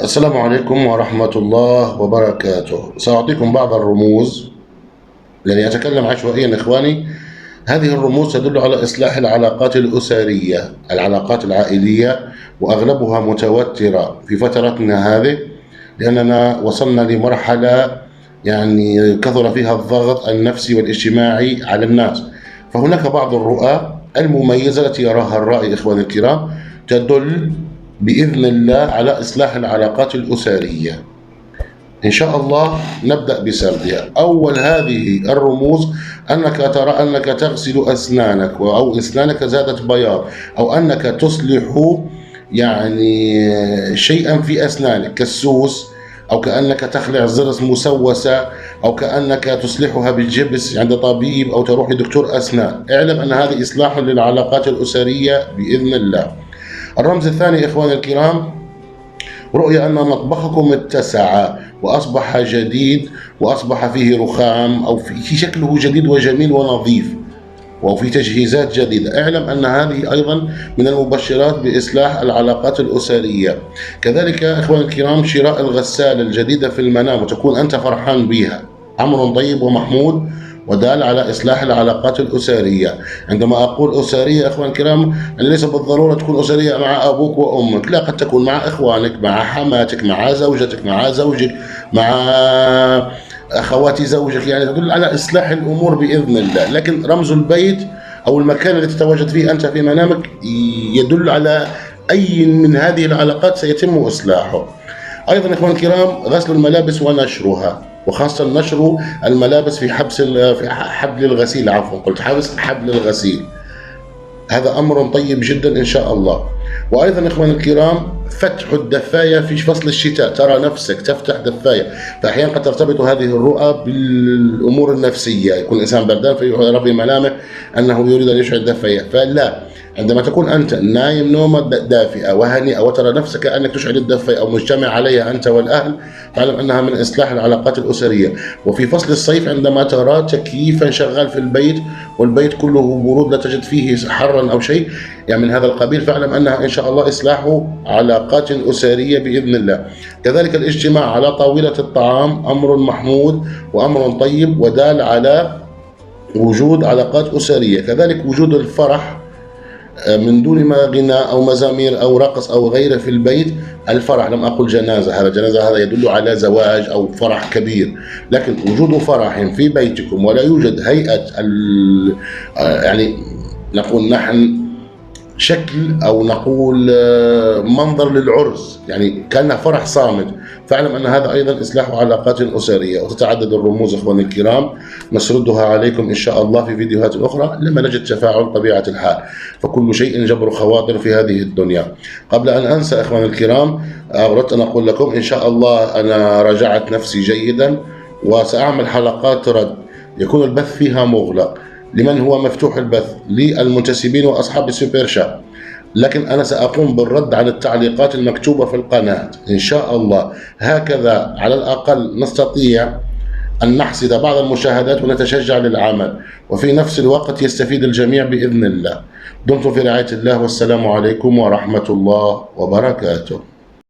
السلام عليكم ورحمة الله وبركاته. سأعطيكم بعض الرموز، لأني أتكلم عشوائيا إخواني. هذه الرموز تدل على إصلاح العلاقات الأسرية، العلاقات العائلية، وأغلبها متوترة في فترتنا هذه، لأننا وصلنا لمرحلة يعني كثر فيها الضغط النفسي والاجتماعي على الناس. فهناك بعض الرؤى المميزة التي يراها الرائي إخواني الكرام تدل بإذن الله على إصلاح العلاقات الأسرية. إن شاء الله نبدأ بسردها. أول هذه الرموز أنك ترى أنك تغسل أسنانك، أو أسنانك زادت بياض، أو أنك تصلح يعني شيئا في أسنانك كالسوس، أو كأنك تخلع زرس مسوسة، أو كأنك تصلحها بالجبس عند طبيب، أو تروح لدكتور أسنان. اعلم أن هذه إصلاح للعلاقات الأسرية بإذن الله. الرمز الثاني إخواني الكرام، رؤية أن مطبخكم اتسع وأصبح جديد، وأصبح فيه رخام، أو في شكله جديد وجميل ونظيف، وفي تجهيزات جديدة. اعلم أن هذه أيضا من المبشرات بإصلاح العلاقات الأسرية. كذلك إخواني الكرام، شراء الغسالة الجديدة في المنام وتكون أنت فرحان بها، أمر طيب ومحمود ودال على إصلاح العلاقات الأسرية. عندما أقول أسرية إخوان الكرام، يعني ليس بالضرورة تكون أسرية مع أبوك وأمك، لا، قد تكون مع إخوانك، مع حماتك، مع زوجتك، مع زوجك، مع أخوات زوجك، يعني تدل على إصلاح الأمور بإذن الله. لكن رمز البيت أو المكان الذي تتواجد فيه أنت في منامك يدل على أي من هذه العلاقات سيتم إصلاحه. أيضا إخوان الكرام، غسل الملابس ونشرها، وخاصة نشر الملابس في في حبل الغسيل، عفوا قلت حبل الغسيل. هذا أمر طيب جدا إن شاء الله. وأيضا إخواني الكرام، فتح الدفاية في فصل الشتاء، ترى نفسك تفتح دفاية. فأحيانا قد ترتبط هذه الرؤى بالأمور النفسية، يكون الإنسان بردان فيرى في منامه أنه يريد أن يشعل دفاية، فلا، عندما تكون أنت نايم نومة دافئة وهنيئة وترى نفسك أنك تشعل الدفاية أو مجتمع عليها أنت والأهل، فاعلم أنها من إصلاح العلاقات الأسرية. وفي فصل الصيف عندما ترى تكييفا شغال في البيت والبيت كله برود، لا تجد فيه حرا أو شيء يعني من هذا القبيل، فاعلم أنها إن شاء الله إصلاح علاقات أسرية بإذن الله. كذلك الاجتماع على طاولة الطعام أمر محمود وأمر طيب ودال على وجود علاقات أسرية. كذلك وجود الفرح من دون ما غناء أو مزامير أو رقص أو غيره في البيت. الفرح، لم أقل جنازة، هذا جنازة، هذا يدل على زواج أو فرح كبير. لكن وجود فرح في بيتكم ولا يوجد هيئة يعني نقول نحن شكل أو نقول منظر للعرس، يعني كأنه فرح صامت، فاعلم أن هذا أيضا إصلاح علاقات أسرية. وتتعدد الرموز إخواني الكرام، نسردها عليكم إن شاء الله في فيديوهات أخرى لما نجد تفاعل طبيعة الحال، فكل شيء جبر خواطر في هذه الدنيا. قبل أن أنسى إخواني الكرام، أردت أن أقول لكم إن شاء الله أنا راجعت نفسي جيدا، وسأعمل حلقات رد يكون البث فيها مغلق لمن هو مفتوح البث للمنتسبين وأصحاب السوبر شات، لكن أنا سأقوم بالرد على التعليقات المكتوبة في القناة إن شاء الله. هكذا على الأقل نستطيع أن نحصد بعض المشاهدات ونتشجع للعمل، وفي نفس الوقت يستفيد الجميع بإذن الله. دمتم في رعاية الله، والسلام عليكم ورحمة الله وبركاته.